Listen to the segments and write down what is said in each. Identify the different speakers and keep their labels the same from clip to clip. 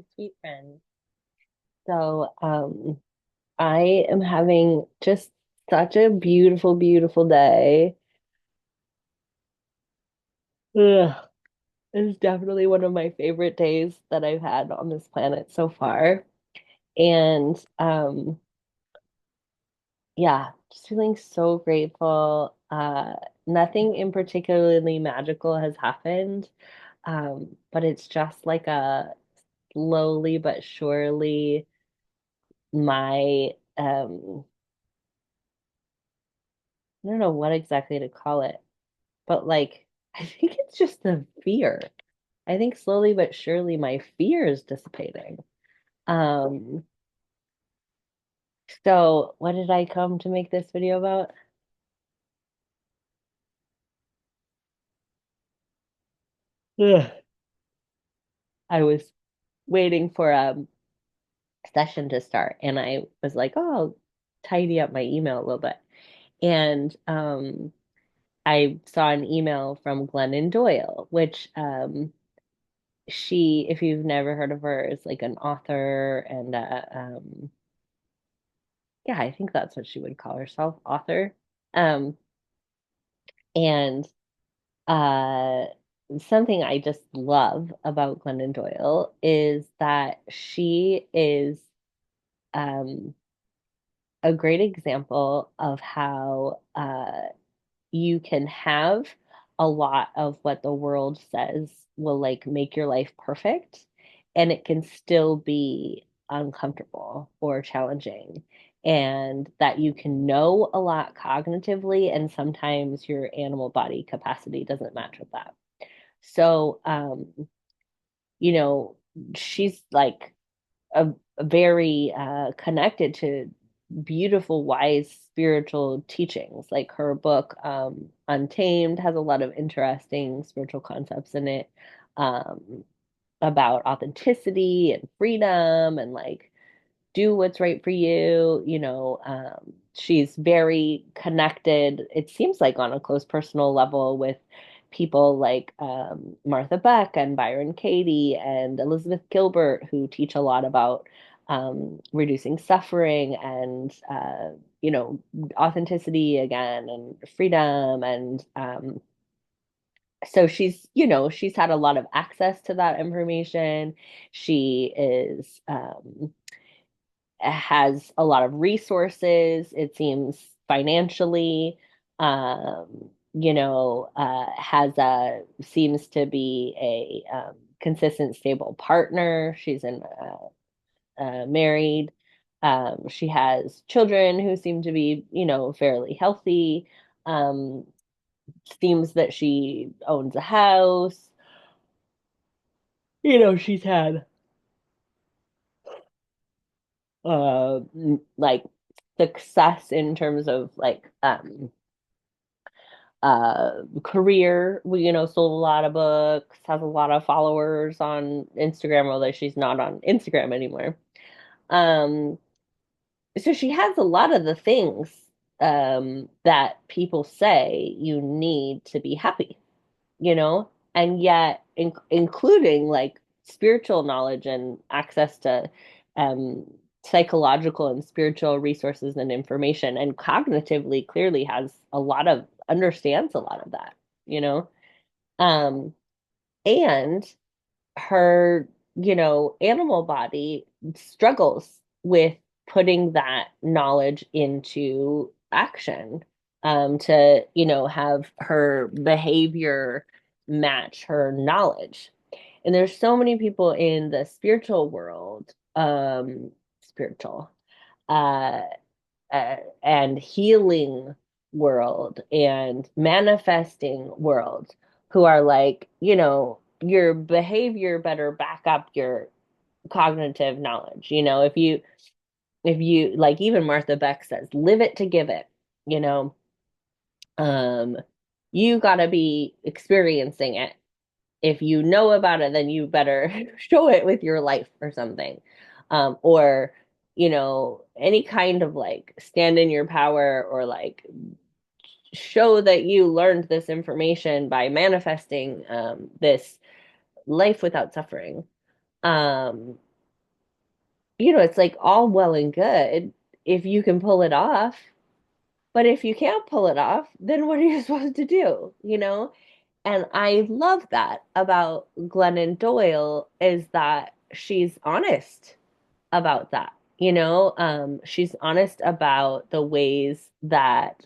Speaker 1: my sweet friend. So, I am having just such a beautiful, beautiful day. Ugh. It's definitely one of my favorite days that I've had on this planet so far. And yeah, just feeling so grateful. Nothing in particularly magical has happened. But it's just like a slowly but surely my I don't know what exactly to call it, but like I think it's just the fear. I think slowly but surely my fear is dissipating. Um, so what did I come to make this video about? Ugh. I was waiting for a session to start and I was like, oh, I'll tidy up my email a little bit. And I saw an email from Glennon Doyle, which she, if you've never heard of her, is like an author and yeah, I think that's what she would call herself, author. Um, and uh, something I just love about Glennon Doyle is that she is um, a great example of how you can have a lot of what the world says will like make your life perfect, and it can still be uncomfortable or challenging. And that you can know a lot cognitively, and sometimes your animal body capacity doesn't match with that. So, you know, she's like a very connected to beautiful, wise spiritual teachings. Like her book, Untamed, has a lot of interesting spiritual concepts in it, um, about authenticity and freedom and like do what's right for you. She's very connected, it seems like on a close personal level with people like Martha Beck and Byron Katie and Elizabeth Gilbert, who teach a lot about reducing suffering and, authenticity again and freedom. And so she's had a lot of access to that information. She is, has a lot of resources, it seems financially, has a seems to be a consistent, stable partner. She's married. She has children who seem to be, fairly healthy. Um, Seems that she owns a house. She's had like success in terms of like career. We, sold a lot of books, has a lot of followers on Instagram, although she's not on Instagram anymore. Um, so she has a lot of the things that people say you need to be happy, and yet including like spiritual knowledge and access to um psychological and spiritual resources and information, and cognitively clearly has a lot of understands a lot of that, you know um and her, animal body struggles with putting that knowledge into action, to, have her behavior match her knowledge. And there's so many people in the spiritual world, spiritual, uh, and healing world and manifesting world who are like, your behavior better back up your cognitive knowledge. If you like, even Martha Beck says, live it to give it, you know, um, you got to be experiencing it. If you know about it, then you better show it with your life or something. Or, any kind of like stand in your power, or like show that you learned this information by manifesting this life without suffering. Um, it's like all well and good if you can pull it off. But if you can't pull it off, then what are you supposed to do? And I love that about Glennon Doyle is that she's honest about that. She's honest about the ways that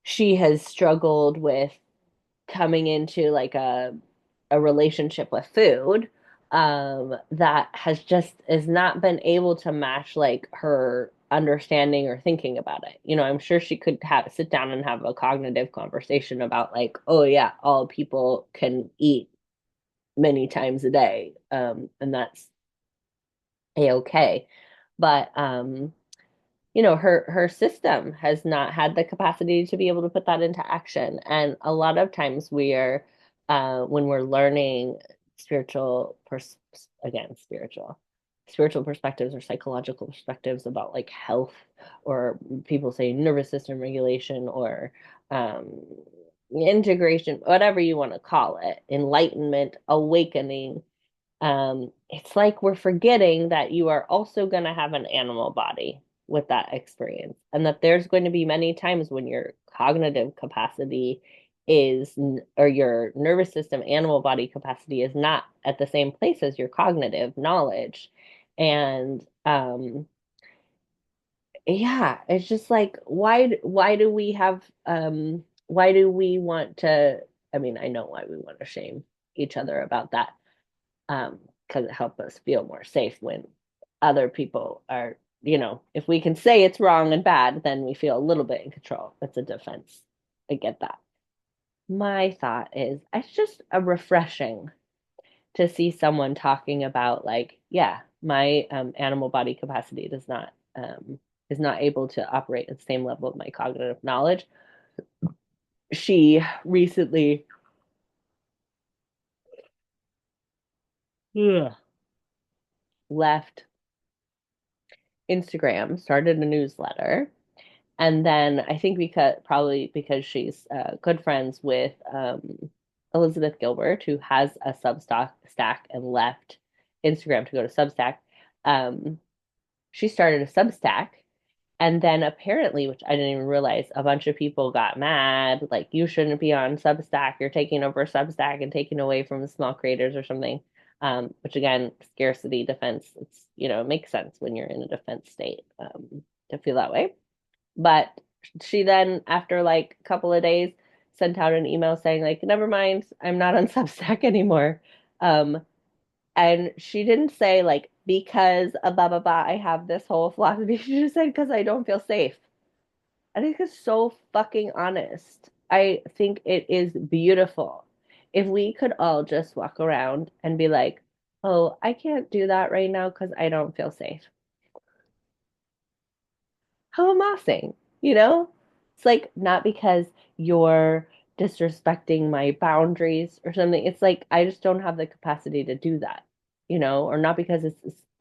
Speaker 1: she has struggled with coming into like a relationship with food that has not been able to match like her understanding or thinking about it. I'm sure she could have sit down and have a cognitive conversation about like, oh yeah, all people can eat many times a day, and that's a-okay. But her system has not had the capacity to be able to put that into action. And a lot of times when we're learning spiritual, again, spiritual perspectives or psychological perspectives about like health, or people say nervous system regulation, or um, integration, whatever you want to call it, enlightenment, awakening, it's like we're forgetting that you are also going to have an animal body with that experience, and that there's going to be many times when your cognitive capacity or your nervous system animal body capacity is not at the same place as your cognitive knowledge. And yeah, it's just like why do we have why do we want to, I mean, I know why we want to shame each other about that, because it helps us feel more safe when other people are, if we can say it's wrong and bad, then we feel a little bit in control. It's a defense. I get that. My thought is it's just a refreshing to see someone talking about like, yeah, my animal body capacity does not is not able to operate at the same level of my cognitive knowledge. She recently ugh, left Instagram, started a newsletter. And then I think probably because she's good friends with Elizabeth Gilbert, who has a Substack stack and left Instagram to go to Substack. Um, she started a Substack, and then apparently, which I didn't even realize, a bunch of people got mad, like you shouldn't be on Substack. You're taking over Substack and taking away from the small creators or something. Which again, scarcity defense. It makes sense when you're in a defense state to feel that way. But she then, after like a couple of days, sent out an email saying, like, never mind, I'm not on Substack anymore. Um, and she didn't say, like, because of blah, blah, blah, I have this whole philosophy. She just said, because I don't feel safe. I think it's so fucking honest. I think it is beautiful. If we could all just walk around and be like, oh, I can't do that right now because I don't feel safe. How amassing, you know? It's like not because you're disrespecting my boundaries or something. It's like I just don't have the capacity to do that, or not because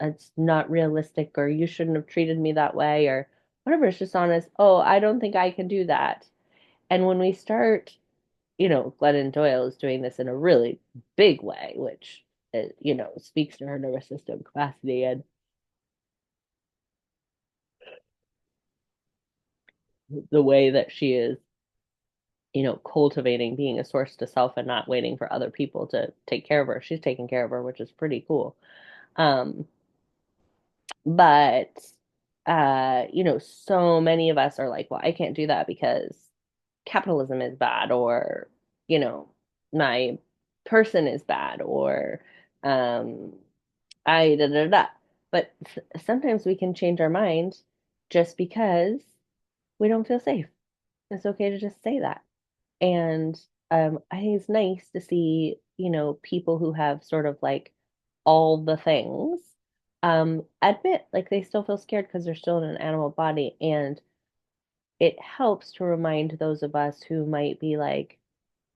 Speaker 1: it's not realistic, or you shouldn't have treated me that way, or whatever. It's just honest. Oh, I don't think I can do that. And when we start, Glennon Doyle is doing this in a really big way, which speaks to her nervous system capacity and the way that she is cultivating being a source to self and not waiting for other people to take care of her. She's taking care of her, which is pretty cool. Um, but so many of us are like, well, I can't do that because capitalism is bad, or, you know, my person is bad, or um I da da da. But sometimes we can change our mind just because we don't feel safe. It's okay to just say that. And I think it's nice to see, people who have sort of like all the things admit like they still feel scared because they're still in an animal body. And it helps to remind those of us who might be like,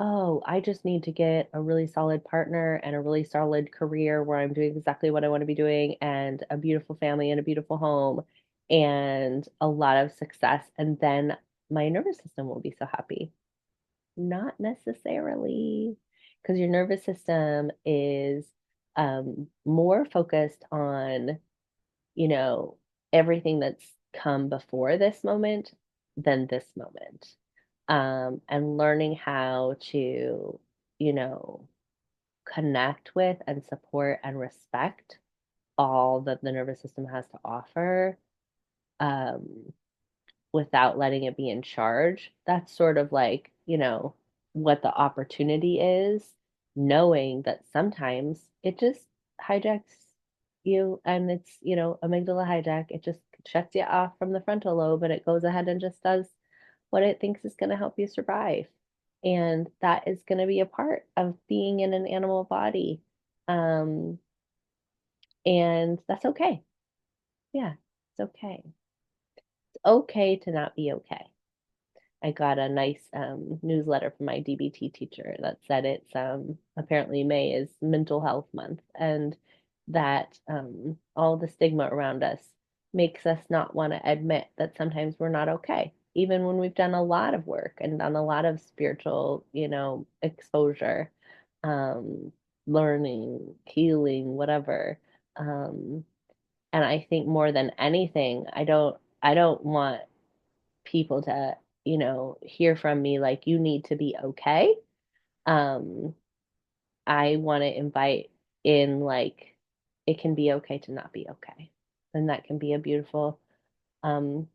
Speaker 1: oh, I just need to get a really solid partner and a really solid career where I'm doing exactly what I want to be doing, and a beautiful family and a beautiful home and a lot of success. And then my nervous system will be so happy. Not necessarily, because your nervous system is more focused on, you know, everything that's come before this moment than this moment. And learning how to, you know, connect with and support and respect all that the nervous system has to offer, um, without letting it be in charge. That's sort of like, what the opportunity is, knowing that sometimes it just hijacks you and it's, amygdala hijack. It just shuts you off from the frontal lobe and it goes ahead and just does what it thinks is going to help you survive. And that is going to be a part of being in an animal body. Um, and that's okay. Yeah, it's okay. It's okay to not be okay. I got a nice newsletter from my DBT teacher that said it's apparently May is Mental Health Month, and that all the stigma around us makes us not want to admit that sometimes we're not okay, even when we've done a lot of work and done a lot of spiritual, exposure, um, learning, healing, whatever. Um, and I think more than anything, I don't want people to, hear from me like you need to be okay. Um, I want to invite in like it can be okay to not be okay. And that can be a beautiful, um,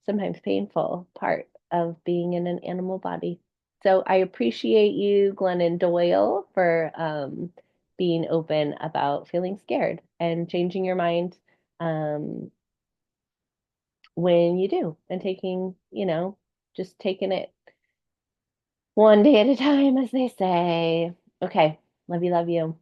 Speaker 1: sometimes painful part of being in an animal body. So I appreciate you, Glennon Doyle, for being open about feeling scared and changing your mind, um, when you do, and taking, just taking it one day at a time, as they say. Okay. Love you, love you.